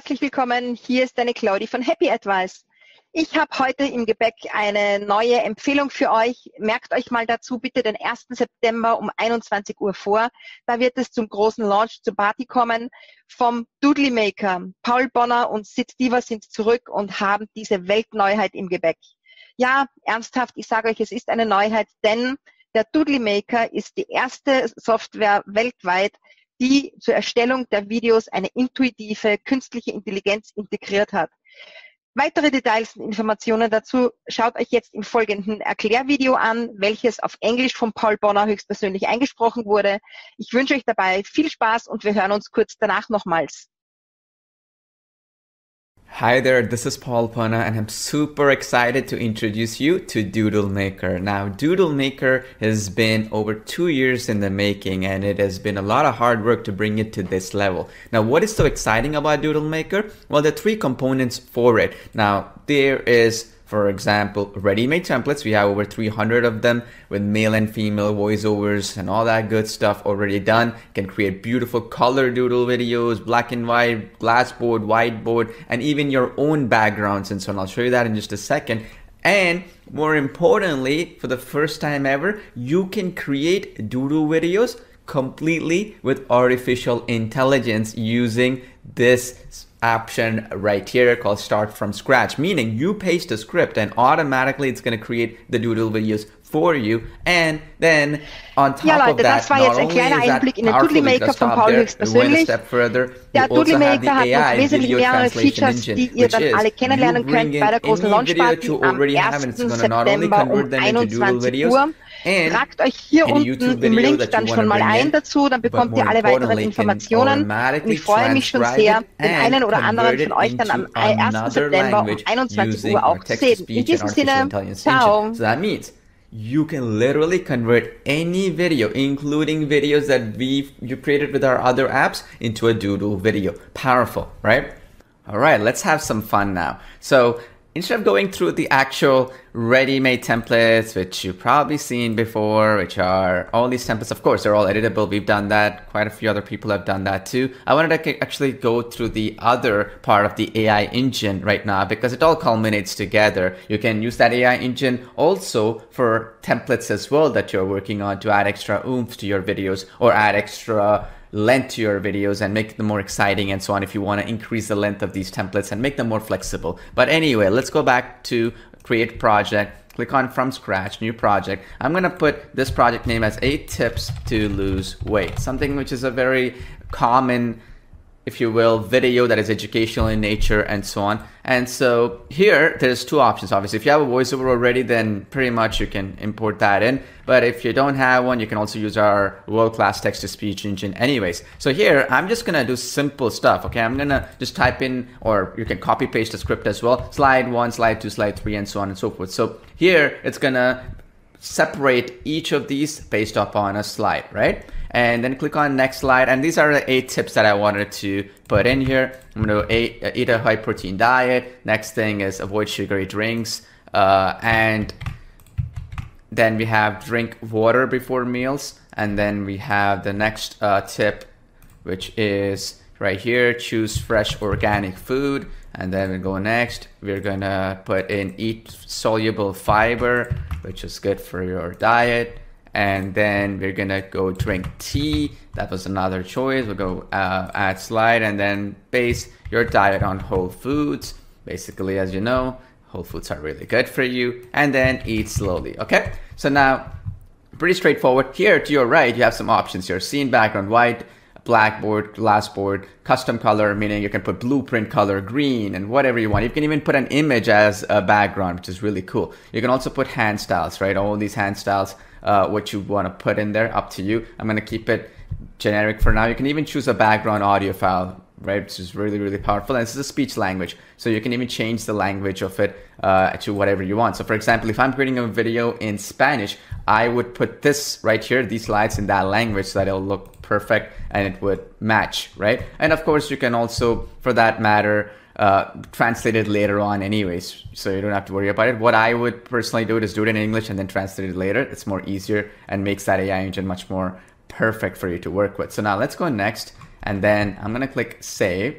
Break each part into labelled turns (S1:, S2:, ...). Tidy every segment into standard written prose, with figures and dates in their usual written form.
S1: herzlich willkommen. Hier ist deine Claudi von Happy Advice. Ich habe heute im Gepäck eine neue Empfehlung für euch. Merkt euch mal dazu bitte den 1. September um 21 Uhr vor. Da wird es zum großen Launch zur Party kommen vom DoodleMaker. Paul Bonner und Sid Diva sind zurück und haben diese Weltneuheit im Gepäck. Ja, ernsthaft, ich sage euch, es ist eine Neuheit, denn der DoodleMaker ist die erste Software weltweit, die zur Erstellung der Videos eine intuitive künstliche Intelligenz integriert hat. Weitere Details und Informationen dazu schaut euch jetzt im folgenden Erklärvideo an, welches auf Englisch von Paul Bonner höchstpersönlich eingesprochen wurde. Ich wünsche euch dabei viel Spaß und wir hören uns kurz danach nochmals.
S2: Hi there, this is Paul Bonner and I'm super excited to introduce you to DoodleMaker. Now, DoodleMaker has been over 2 years in the making and it has been a lot of hard work to bring it to this level. Now, what is so exciting about DoodleMaker? Well, there are 3 components for it. Now, there is, for example, ready-made templates. We have over 300 of them with male and female voiceovers and all that good stuff already done. You can create beautiful color doodle videos, black and white, glassboard, whiteboard, and even your own backgrounds and so on. I'll show you that in just a second. And more importantly, for the first time ever, you can create doodle videos completely with artificial intelligence using this option right here called start from scratch, meaning you paste a script and automatically it's going to create the doodle videos for you. And then on top of that,
S1: das war jetzt ein kleiner Einblick in den DoodleMaker von Paul höchstpersönlich. Der DoodleMaker hat noch wesentlich mehrere Features, die ihr dann alle kennenlernen könnt bei der großen Launchparty am 1. September um 21 Uhr. Tragt euch hier unten im Link dann schon mal ein dazu, dann bekommt ihr alle weiteren Informationen. Und ich freue mich schon sehr, den einen oder anderen von euch dann am 1. September um 21 Uhr auch zu sehen. In diesem Sinne, ciao.
S2: So that means you can literally convert any video, including videos that you created with our other apps, into a doodle video. Powerful, right? All right, let's have some fun now. So instead of going through the actual ready-made templates, which you've probably seen before, which are all these templates, of course, they're all editable. We've done that. Quite a few other people have done that too. I wanted to actually go through the other part of the AI engine right now because it all culminates together. You can use that AI engine also for templates as well that you're working on to add extra oomph to your videos or add extra length to your videos and make them more exciting and so on if you want to increase the length of these templates and make them more flexible. But anyway, let's go back to create project, click on from scratch, new project. I'm going to put this project name as 8 tips to lose weight, something which is a very common, if you will, video that is educational in nature and so on. And so here there's 2 options. Obviously, if you have a voiceover already, then pretty much you can import that in. But if you don't have one, you can also use our world-class text-to-speech engine anyways. So here, I'm just gonna do simple stuff, okay? I'm gonna just type in, or you can copy paste the script as well, slide 1, slide 2, slide 3, and so on and so forth. So here, it's gonna separate each of these based upon a slide, right? And then click on next slide. And these are the 8 tips that I wanted to put in here. I'm going to eat a high protein diet. Next thing is avoid sugary drinks. And then we have drink water before meals. And then we have the next tip, which is right here, choose fresh organic food. And then we go next, we're gonna put in eat soluble fiber, which is good for your diet. And then we're gonna go drink tea. That was another choice. We'll go add slide and then base your diet on whole foods. Basically, as you know, whole foods are really good for you. And then eat slowly, okay? So now, pretty straightforward. Here to your right, you have some options here. Scene background, white, blackboard, glassboard, custom color, meaning you can put blueprint color, green, and whatever you want. You can even put an image as a background, which is really cool. You can also put hand styles, right? All these hand styles, what you want to put in there, up to you. I'm going to keep it generic for now. You can even choose a background audio file, right? Which is really, really powerful. And this is a speech language. So you can even change the language of it to whatever you want. So for example, if I'm creating a video in Spanish, I would put this right here, these slides in that language so that it'll look perfect and it would match, right? And of course, you can also, for that matter, translate it later on anyways, so you don't have to worry about it. What I would personally do is do it in English and then translate it later. It's more easier and makes that AI engine much more perfect for you to work with. So now let's go next, and then I'm gonna click save.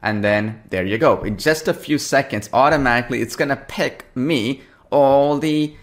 S2: and then there you go. In just a few seconds, automatically it's gonna pick me all the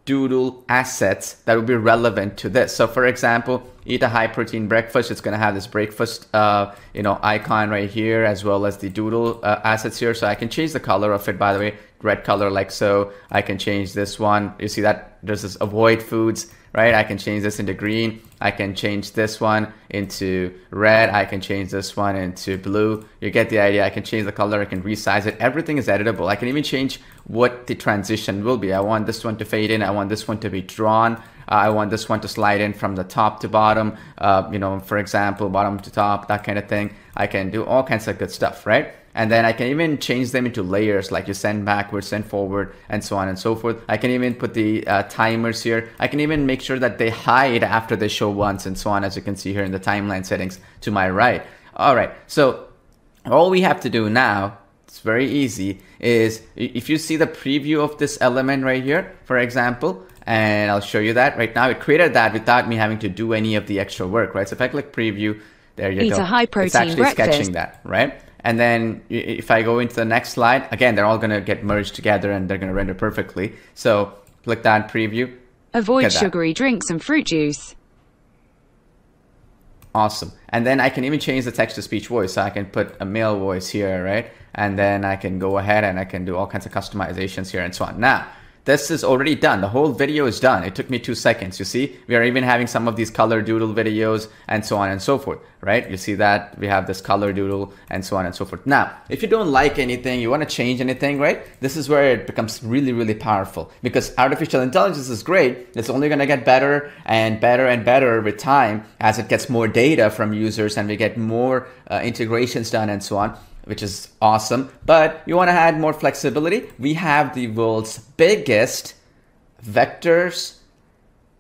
S2: Doodle assets that would be relevant to this. So for example, eat a high protein breakfast. It's going to have this breakfast, icon right here, as well as the Doodle assets here. So I can change the color of it, by the way, red color like so. I can change this one. You see that there's this avoid foods, right? I can change this into green. I can change this one into red. I can change this one into blue. You get the idea. I can change the color. I can resize it. Everything is editable. I can even change what the transition will be. I want this one to fade in. I want this one to be drawn. I want this one to slide in from the top to bottom, for example, bottom to top, that kind of thing. I can do all kinds of good stuff, right? And then I can even change them into layers, like you send backward, send forward, and so on and so forth. I can even put the timers here. I can even make sure that they hide after they show once, and so on, as you can see here in the timeline settings to my right. All right, so all we have to do now, it's very easy, is if you see the preview of this element right here, for example, and I'll show you that right now. It created that without me having to do any of the extra work, right? So if I click preview, there you go.
S3: Eat a high protein
S2: it's actually
S3: breakfast.
S2: sketching that, right? And then if I go into the next slide, again, they're all going to get merged together and they're going to render perfectly. So click that preview.
S3: Avoid sugary drinks and fruit juice.
S2: Awesome. And then I can even change the text-to-speech voice. So I can put a male voice here, right? And then I can go ahead and I can do all kinds of customizations here and so on. Now, this is already done. The whole video is done. It took me 2 seconds. You see, we are even having some of these color doodle videos and so on and so forth, right? You see that we have this color doodle and so on and so forth. Now, if you don't like anything, you want to change anything, right? This is where it becomes really, really powerful, because artificial intelligence is great. It's only going to get better and better and better with time as it gets more data from users and we get more integrations done and so on, which is awesome. But you want to add more flexibility. We have the world's biggest vectors,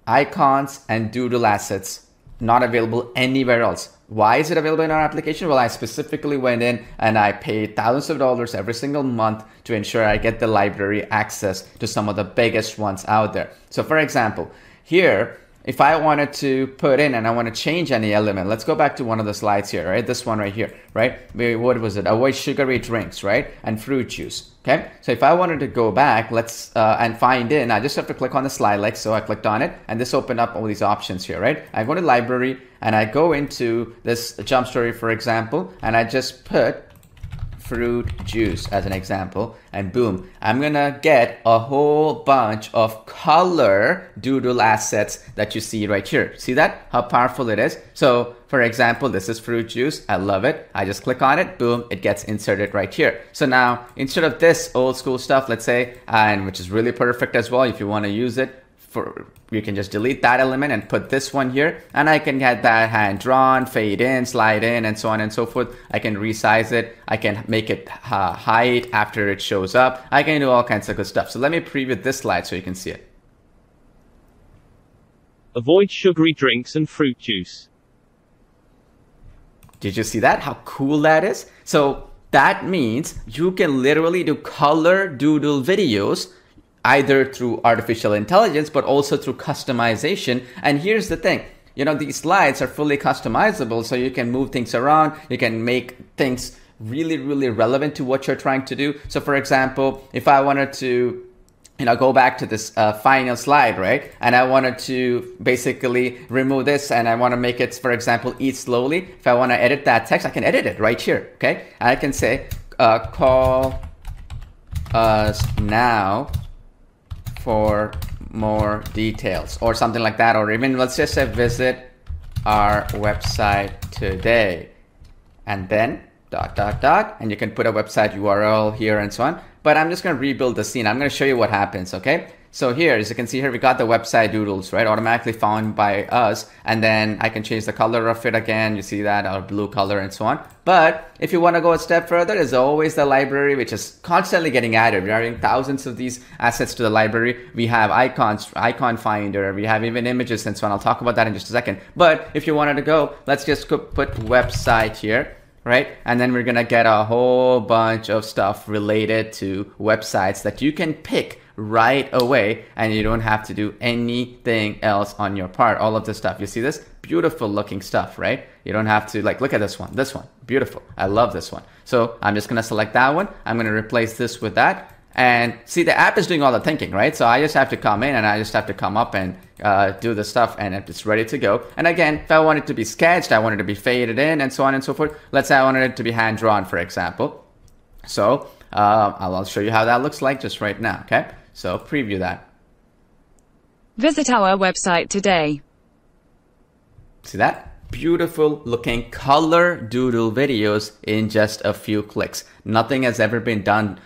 S2: icons, and doodle assets not available anywhere else. Why is it available in our application? Well, I specifically went in and I paid thousands of dollars every single month to ensure I get the library access to some of the biggest ones out there. So for example, here, if I wanted to put in and I want to change any element, let's go back to one of the slides here, right? This one right here, right? What was it? Avoid sugary drinks, right? And fruit juice, okay? So if I wanted to go back, let's, and find in, I just have to click on the slide like so. I clicked on it and this opened up all these options here, right? I go to library and I go into this jump story, for example, and I just put fruit juice as an example, and boom, I'm gonna get a whole bunch of color doodle assets that you see right here. See that? How powerful it is? So for example, this is fruit juice. I love it. I just click on it, boom, it gets inserted right here. So now instead of this old school stuff, let's say, and which is really perfect as well if you want to use it, you can just delete that element and put this one here, and I can get that hand drawn, fade in, slide in, and so on and so forth. I can resize it. I can make it hide after it shows up. I can do all kinds of good stuff. So let me preview this slide so you can see it.
S4: Avoid sugary drinks and fruit juice.
S2: Did you see that? How cool that is? So that means you can literally do color doodle videos either through artificial intelligence, but also through customization. And here's the thing, these slides are fully customizable, so you can move things around. You can make things really, really relevant to what you're trying to do. So for example, if I wanted to, go back to this final slide, right? And I wanted to basically remove this and I want to make it, for example, eat slowly. If I want to edit that text, I can edit it right here, okay? And I can say, call us now for more details or something like that, or even let's just say visit our website today, and then ... and you can put a website URL here and so on. But I'm just going to rebuild the scene. I'm going to show you what happens, okay? So here, as you can see here, we got the website doodles, right? Automatically found by us. And then I can change the color of it again. You see that, our blue color and so on. But if you want to go a step further, there's always the library, which is constantly getting added. We're adding thousands of these assets to the library. We have icons, icon finder. We have even images and so on. I'll talk about that in just a second. But if you wanted to go, let's just put website here, right? And then we're going to get a whole bunch of stuff related to websites that you can pick right away, and you don't have to do anything else on your part. All of this stuff, you see this beautiful looking stuff, right? You don't have to like, look at this one, beautiful. I love this one. So I'm just going to select that one. I'm going to replace this with that. And see, the app is doing all the thinking, right? So I just have to come in and I just have to come up and do the stuff and it's ready to go. And again, if I want it to be sketched, I want it to be faded in and so on and so forth. Let's say I wanted it to be hand drawn, for example. So I'll show you how that looks like just right now, okay? So preview that.
S3: Visit our website today.
S2: See that? Beautiful looking color doodle videos in just a few clicks. Nothing has ever been done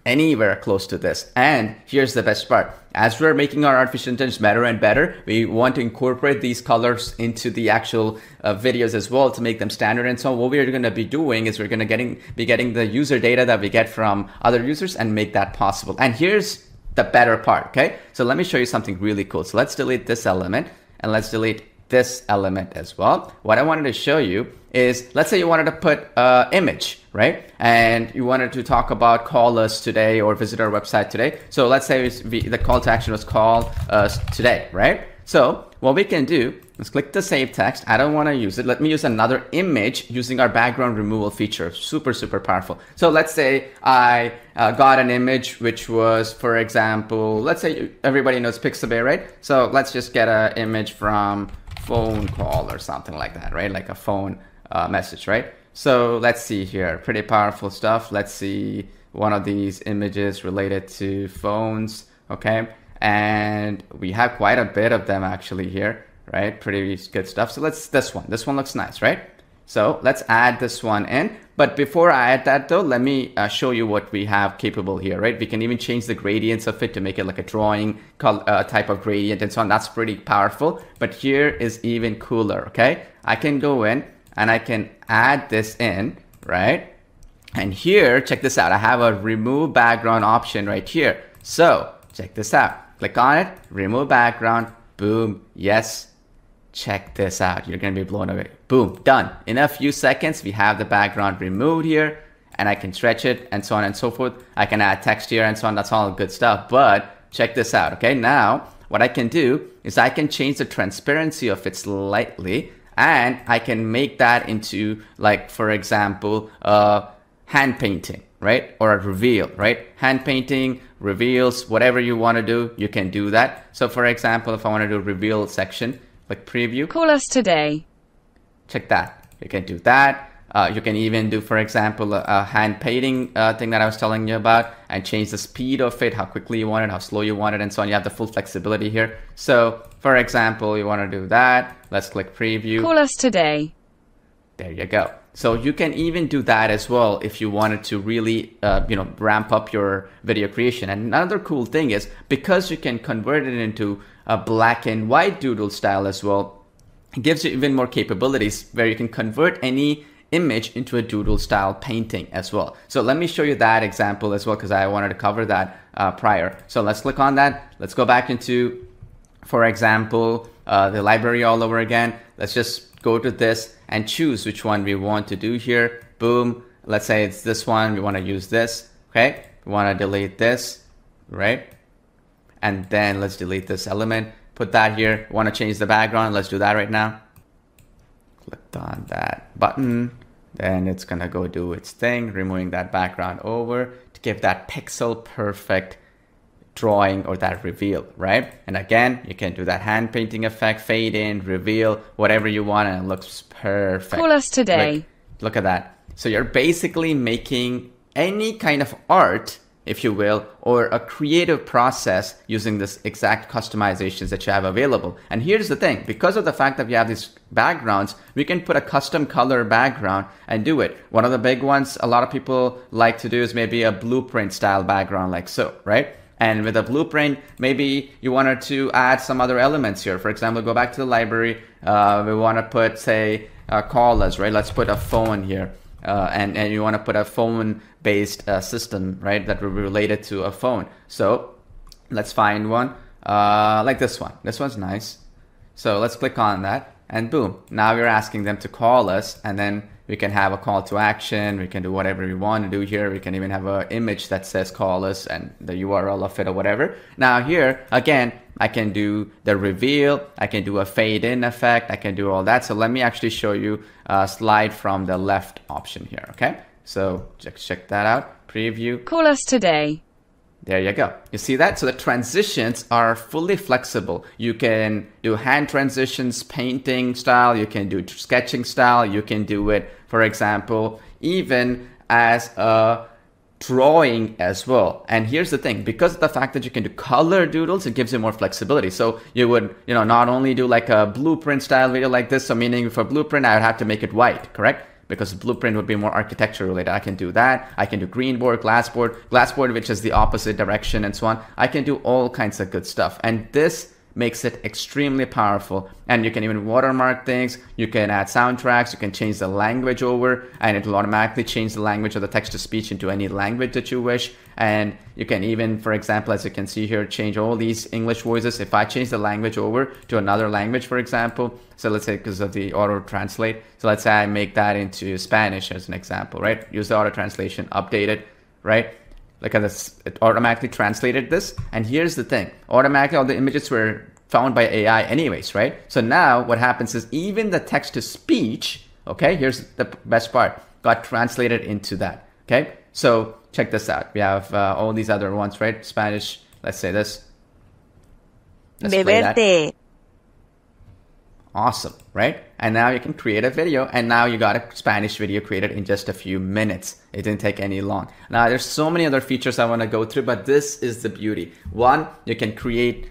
S2: anywhere close to this. And here's the best part. As we're making our artificial intelligence better and better, we want to incorporate these colors into the actual videos as well to make them standard. And so what we're going to be doing is we're going to be getting the user data that we get from other users and make that possible. And here's the better part, okay? So let me show you something really cool. So let's delete this element and let's delete this element as well. What I wanted to show you is, let's say you wanted to put image, right? And you wanted to talk about call us today or visit our website today. So let's say the call to action was call us today, right? So what we can do is click the save text. I don't want to use it. Let me use another image using our background removal feature. Super, super powerful. So let's say I got an image which was, for example, let's say everybody knows Pixabay, right? So let's just get an image from phone call or something like that, right? Like a phone message, right? So let's see here, pretty powerful stuff. Let's see one of these images related to phones, okay? And we have quite a bit of them actually here, right? Pretty good stuff. So this one looks nice, right? So let's add this one in. But before I add that though, let me show you what we have capable here, right? We can even change the gradients of it to make it like a drawing type of gradient and so on. That's pretty powerful. But here is even cooler, okay? I can go in and I can add this in, right? And here, check this out. I have a remove background option right here. So check this out. Click on it, remove background, boom, yes. Check this out. You're going to be blown away. Boom, done. In a few seconds, we have the background removed here and I can stretch it and so on and so forth. I can add text here and so on. That's all good stuff. But check this out. Okay, now what I can do is I can change the transparency of it slightly and I can make that into, like, for example, hand painting, right? Or a reveal, right? Hand painting, reveals, whatever you want to do, you can do that. So for example, if I want to do a reveal section, like preview.
S3: Call us today.
S2: Check that. You can do that. You can even do, for example, a hand painting thing that I was telling you about and change the speed of it, how quickly you want it, how slow you want it, and so on. You have the full flexibility here. So, for example, you want to do that. Let's click preview.
S3: Call us today.
S2: There you go. So you can even do that as well if you wanted to really, ramp up your video creation. And another cool thing is because you can convert it into a black and white doodle style as well, it gives you even more capabilities where you can convert any image into a doodle style painting as well. So let me show you that example as well because I wanted to cover that prior. So let's click on that. Let's go back into, for example, the library all over again. Let's just go to this and choose which one we want to do here. Boom. Let's say it's this one. We want to use this. Okay. We want to delete this, right? And then let's delete this element. Put that here. We want to change the background. Let's do that right now. Click on that button. Then it's going to go do its thing, removing that background over to give that pixel perfect drawing or that reveal, right? And again, you can do that hand painting effect, fade in, reveal, whatever you want, and it looks perfect.
S3: Call us today.
S2: Look at that. So you're basically making any kind of art, if you will, or a creative process using this exact customizations that you have available. And here's the thing, because of the fact that we have these backgrounds, we can put a custom color background and do it. One of the big ones a lot of people like to do is maybe a blueprint style background like so, right? And with a blueprint, maybe you wanted to add some other elements here. For example, go back to the library. We want to put, say, call us, right? Let's put a phone here. And you want to put a phone-based system, right? That will be related to a phone. So let's find one like this one. This one's nice. So let's click on that. And boom, now we're asking them to call us, and then we can have a call to action. We can do whatever we want to do here. We can even have an image that says call us and the URL of it or whatever. Now here, again, I can do the reveal, I can do a fade in effect, I can do all that. So let me actually show you a slide from the left option here, okay? So check that out, preview.
S3: Call us today.
S2: There you go. You see that? So the transitions are fully flexible. You can do hand transitions, painting style, you can do sketching style, you can do it, for example, even as a drawing as well. And here's the thing, because of the fact that you can do color doodles, it gives you more flexibility. So you would, not only do like a blueprint style video like this, so meaning for blueprint, I would have to make it white, correct? Because blueprint would be more architecture related. I can do that. I can do green board, glass board, which is the opposite direction and so on. I can do all kinds of good stuff. And this makes it extremely powerful. And you can even watermark things. You can add soundtracks. You can change the language over, and it will automatically change the language of the text to speech into any language that you wish. And you can even, for example, as you can see here, change all these English voices. If I change the language over to another language, for example, so let's say because of the auto translate. So let's say I make that into Spanish as an example, right? Use the auto translation, update it, right? Look at this, it automatically translated this. And here's the thing, automatically all the images were found by AI anyways, right? So now what happens is even the text to speech, okay, here's the best part, got translated into that, okay? So check this out. We have all these other ones, right? Spanish, let's say this. Let's play that. Awesome, right? And now you can create a video, and now you got a Spanish video created in just a few minutes. It didn't take any long. Now there's so many other features I want to go through, but this is the beauty. One, you can create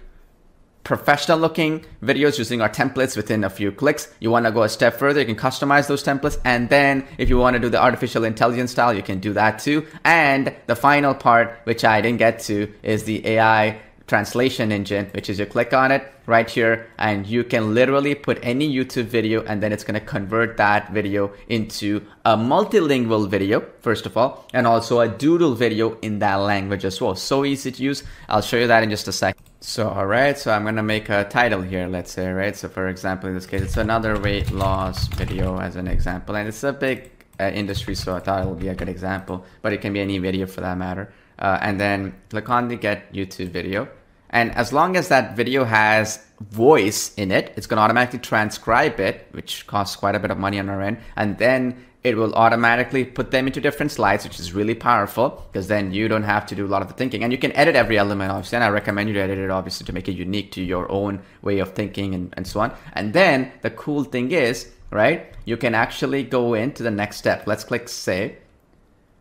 S2: professional looking videos using our templates within a few clicks. You want to go a step further, you can customize those templates. And then if you want to do the artificial intelligence style, you can do that too. And the final part, which I didn't get to, is the AI translation engine, which is you click on it right here, and you can literally put any YouTube video, and then it's going to convert that video into a multilingual video, first of all, and also a doodle video in that language as well. So easy to use. I'll show you that in just a second. So, all right, so I'm going to make a title here, let's say, right? So for example, in this case, it's another weight loss video as an example, and it's a big industry, so I thought it would be a good example, but it can be any video for that matter. And then click on the get YouTube video. And as long as that video has voice in it, it's going to automatically transcribe it, which costs quite a bit of money on our end. And then it will automatically put them into different slides, which is really powerful because then you don't have to do a lot of the thinking. And you can edit every element, obviously. And I recommend you to edit it, obviously, to make it unique to your own way of thinking and so on. And then the cool thing is, right, you can actually go into the next step. Let's click save.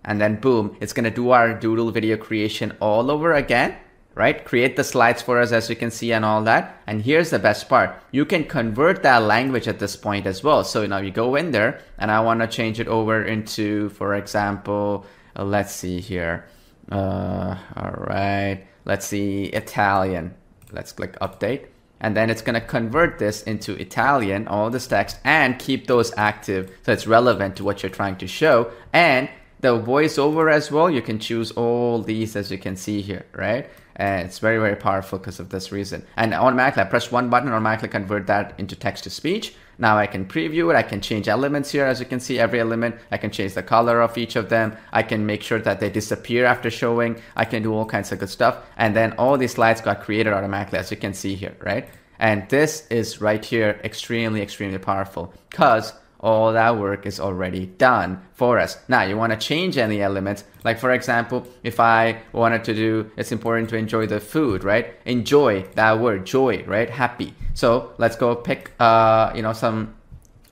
S2: And then boom, it's going to do our doodle video creation all over again. Right? Create the slides for us, as you can see, and all that. And here's the best part. You can convert that language at this point as well. So now you go in there, and I want to change it over into, for example, let's see here. All right. Let's see, Italian. Let's click update. And then it's going to convert this into Italian, all this text, and keep those active so it's relevant to what you're trying to show. And the voiceover as well, you can choose all these, as you can see here, right? And it's very, very powerful because of this reason. And automatically, I press one button, automatically convert that into text to speech. Now I can preview it. I can change elements here. As you can see, every element, I can change the color of each of them. I can make sure that they disappear after showing. I can do all kinds of good stuff. And then all these slides got created automatically, as you can see here, right? And this is right here extremely, extremely powerful because all that work is already done for us. Now you want to change any elements, like for example, if I wanted to do, it's important to enjoy the food, right? Enjoy, that word, joy, right? Happy. So let's go pick some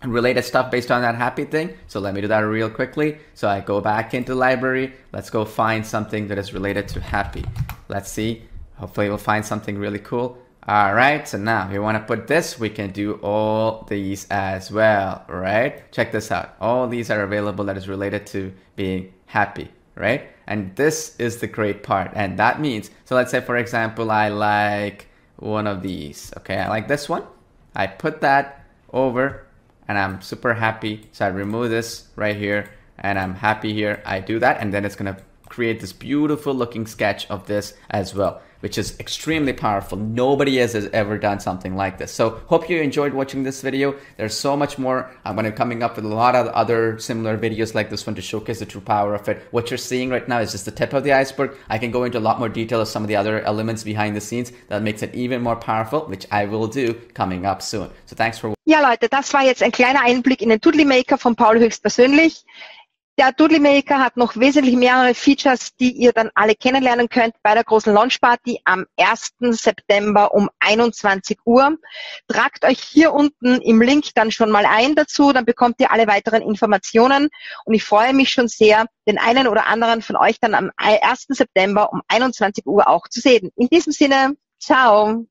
S2: related stuff based on that happy thing. So let me do that real quickly. So I go back into library. Let's go find something that is related to happy. Let's see. Hopefully we'll find something really cool. All right, so now if we want to put this, we can do all these as well, right? Check this out. All these are available that is related to being happy, right? And this is the great part. And that means, so let's say, for example, I like one of these. Okay, I like this one. I put that over and I'm super happy. So I remove this right here and I'm happy here. I do that and then it's going to create this beautiful looking sketch of this as well, which is extremely powerful. Nobody has ever done something like this. So hope you enjoyed watching this video. There's so much more. I'm going to be coming up with a lot of other similar videos like this one to showcase the true power of it. What you're seeing right now is just the tip of the iceberg. I can go into a lot more detail of some of the other elements behind the scenes that makes it even more powerful, which I will do coming up soon. So thanks for watching.
S1: Ja, Leute, das war jetzt ein kleiner Einblick in den DoodleMaker von Paul höchstpersönlich. Der DoodleMaker hat noch wesentlich mehrere Features, die ihr dann alle kennenlernen könnt bei der großen Launchparty am 1. September um 21 Uhr. Tragt euch hier unten im Link dann schon mal ein dazu, dann bekommt ihr alle weiteren Informationen. Und ich freue mich schon sehr, den einen oder anderen von euch dann am 1. September um 21 Uhr auch zu sehen. In diesem Sinne, ciao!